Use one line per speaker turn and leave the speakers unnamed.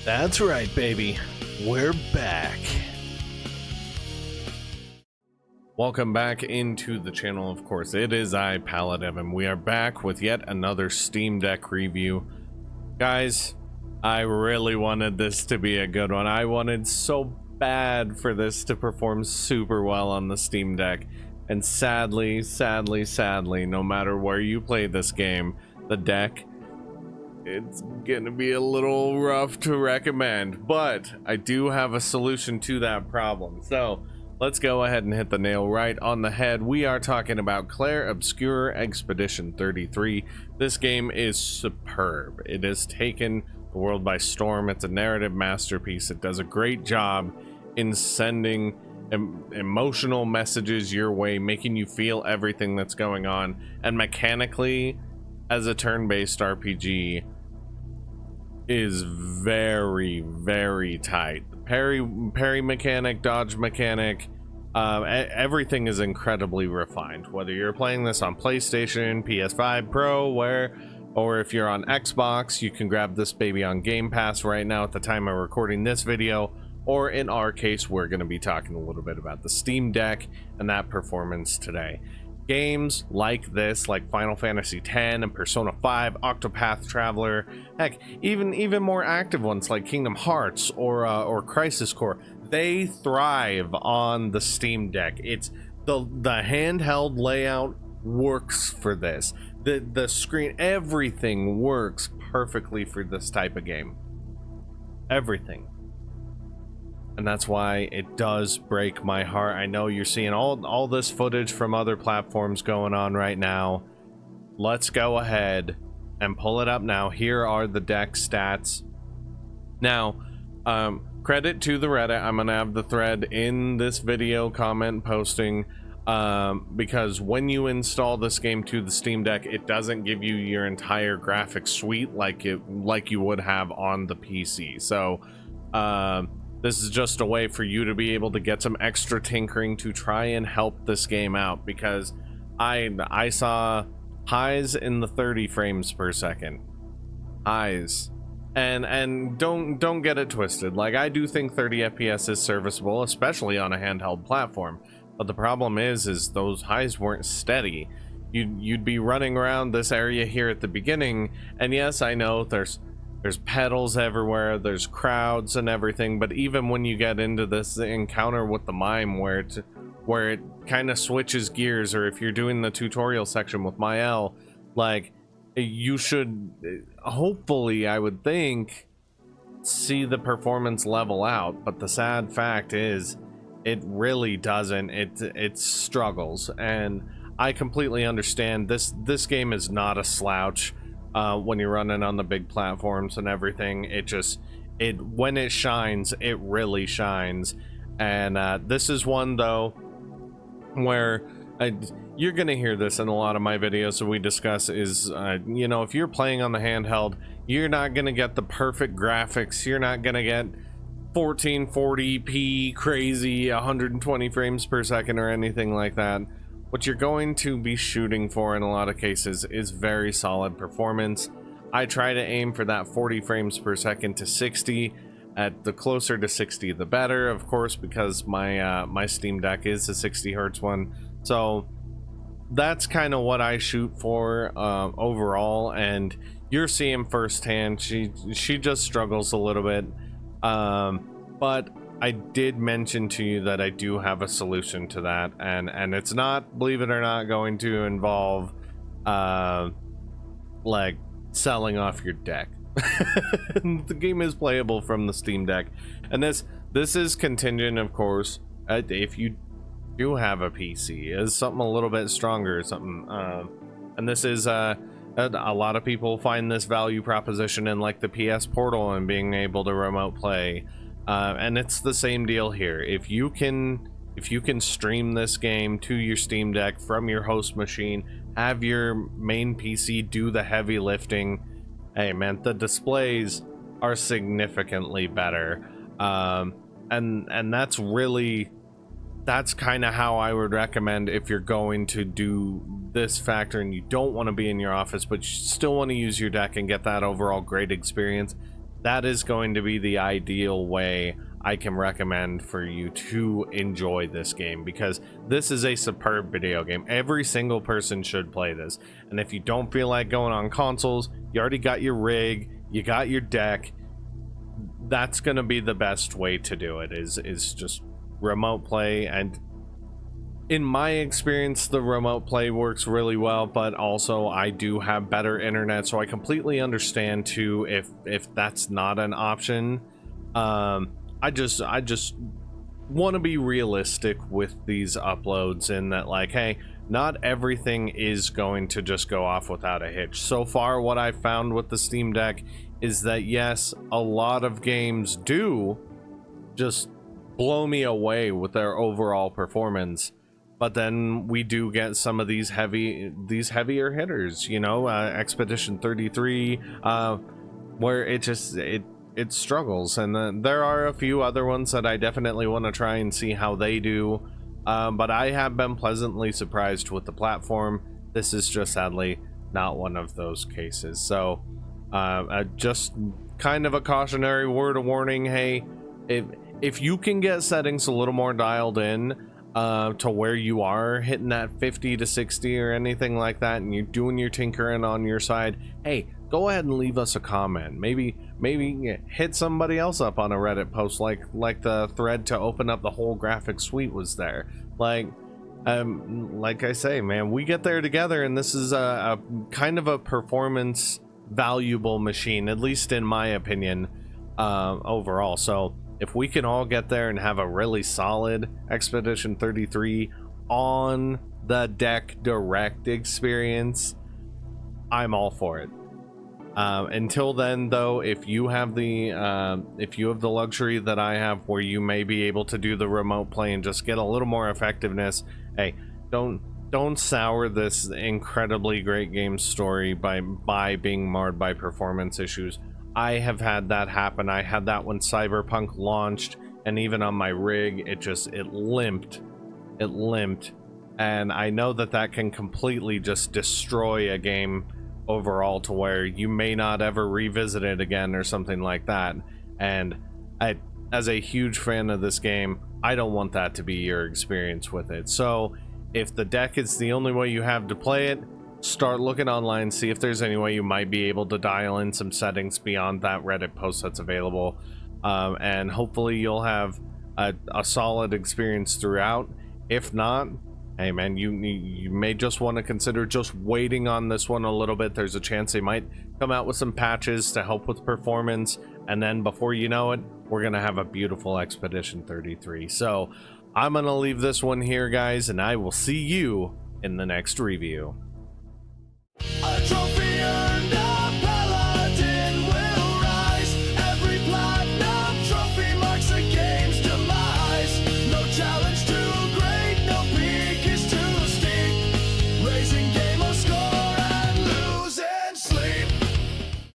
That's right, baby. We're back. Welcome back into the channel. Of course, it is I, Paladin, and we are back with yet another Steam Deck review. Guys, I really wanted this to be a good one. I wanted so bad for this to perform super well on the Steam Deck. And sadly, no matter where you play this game, the deck, it's gonna be a little rough to recommend, but I do have a solution to that problem. So let's go ahead and hit the nail right on the head. We are talking about Clair Obscur Expedition 33. This game is superb. It has taken the world by storm. It's a narrative masterpiece. It does a great job in sending emotional messages your way, making you feel everything that's going on, and mechanically, as a turn-based RPG, is very tight. Parry mechanic, dodge mechanic, everything is incredibly refined. Whether you're playing this on PlayStation, PS5 Pro, or if you're on Xbox, you can grab this baby on Game Pass right now at the time of recording this video. Or in our case, we're going to be talking a little bit about the Steam Deck and that performance today. Games like this, like Final Fantasy X and Persona 5, Octopath Traveler, heck, even more active ones like Kingdom Hearts or Crisis Core, they thrive on the Steam Deck. It's the handheld layout works for this. The screen, everything works perfectly for this type of game. Everything. And that's why it does break my heart. I know you're seeing all this footage from other platforms going on right now. Let's go ahead and pull it up now. Here are the deck stats. Now, credit to the Reddit. I'm gonna have the thread in this video comment posting, because when you install this game to the Steam Deck, it doesn't give you your entire graphics suite like you would have on the PC. So this is just a way for you to be able to get some extra tinkering to try and help this game out, because I saw highs in the 30 frames per second. Highs. And don't get it twisted. Like, I do think 30 FPS is serviceable, especially on a handheld platform. But the problem is those highs weren't steady. You'd be running around this area here at the beginning, and yes, I know there's pedals everywhere, there's crowds and everything, but even when you get into this encounter with the mime where it kind of switches gears, or if you're doing the tutorial section with Mael, like, you should hopefully, I would think, see the performance level out. But the sad fact is it really doesn't. It struggles, and I completely understand. This game is not a slouch. When you're running on the big platforms and everything, when it shines, it really shines. And this is one though where you're gonna hear this in a lot of my videos that we discuss is, you know, if you're playing on the handheld, you're not gonna get the perfect graphics. You're not gonna get 1440p crazy 120 frames per second or anything like that. What you're going to be shooting for in a lot of cases is very solid performance. I try to aim for that 40 frames per second to 60. At the closer to 60 the better, of course, because my Steam Deck is a 60 hertz one. So that's kind of what I shoot for overall, and you're seeing firsthand she just struggles a little bit, but I did mention to you that I do have a solution to that, and it's not, believe it or not, going to involve like selling off your deck. The game is playable from the Steam Deck, and this is contingent, of course, if you do have a PC, is something a little bit stronger or something. And this is a lot of people find this value proposition in like the PS Portal and being able to remote play. And it's the same deal here. If you can stream this game to your Steam Deck from your host machine, have your main PC do the heavy lifting, hey man, the displays are significantly better. And that's kind of how I would recommend, if you're going to do this factor and you don't want to be in your office but you still want to use your deck and get that overall great experience, that is going to be the ideal way I can recommend for you to enjoy this game, because this is a superb video game. Every single person should play this. And if you don't feel like going on consoles, you already got your rig, you got your deck, that's going to be the best way to do it, is just remote play. And in my experience, the remote play works really well, but also I do have better internet, so I completely understand too if that's not an option. I just want to be realistic with these uploads, in that, like, hey, not everything is going to just go off without a hitch. So far, what I've found with the Steam Deck is that, yes, a lot of games do just blow me away with their overall performance, but then we do get some of these heavier hitters, you know, Expedition 33, where it struggles. And there are a few other ones that I definitely want to try and see how they do, but I have been pleasantly surprised with the platform. This is just sadly not one of those cases. So just kind of a cautionary word of warning. Hey, if you can get settings a little more dialed in to where you are hitting that 50 to 60 or anything like that, and you're doing your tinkering on your side, hey, go ahead and leave us a comment. Maybe hit somebody else up on a Reddit post, like the thread to open up the whole graphic suite was there. Like I say, man, we get there together, and this is a kind of a performance valuable machine, at least in my opinion, overall. So if we can all get there and have a really solid Expedition 33 on the deck direct experience, I'm all for it. Until then, though, if you have the luxury that I have, where you may be able to do the remote play and just get a little more effectiveness, hey, don't sour this incredibly great game story by being marred by performance issues. I have had that happen. I had that when Cyberpunk launched, and even on my rig, it limped, and I know that can completely just destroy a game overall, to where you may not ever revisit it again or something like that. And as a huge fan of this game, I don't want that to be your experience with it. So if the deck is the only way you have to play it, start looking online, see if there's any way you might be able to dial in some settings beyond that Reddit post that's available, and hopefully you'll have a solid experience throughout. If not, hey man, you may just want to consider just waiting on this one a little bit. There's a chance they might come out with some patches to help with performance, and then before you know it, we're gonna have a beautiful Expedition 33. So I'm gonna leave this one here, guys, and I will see you in the next review.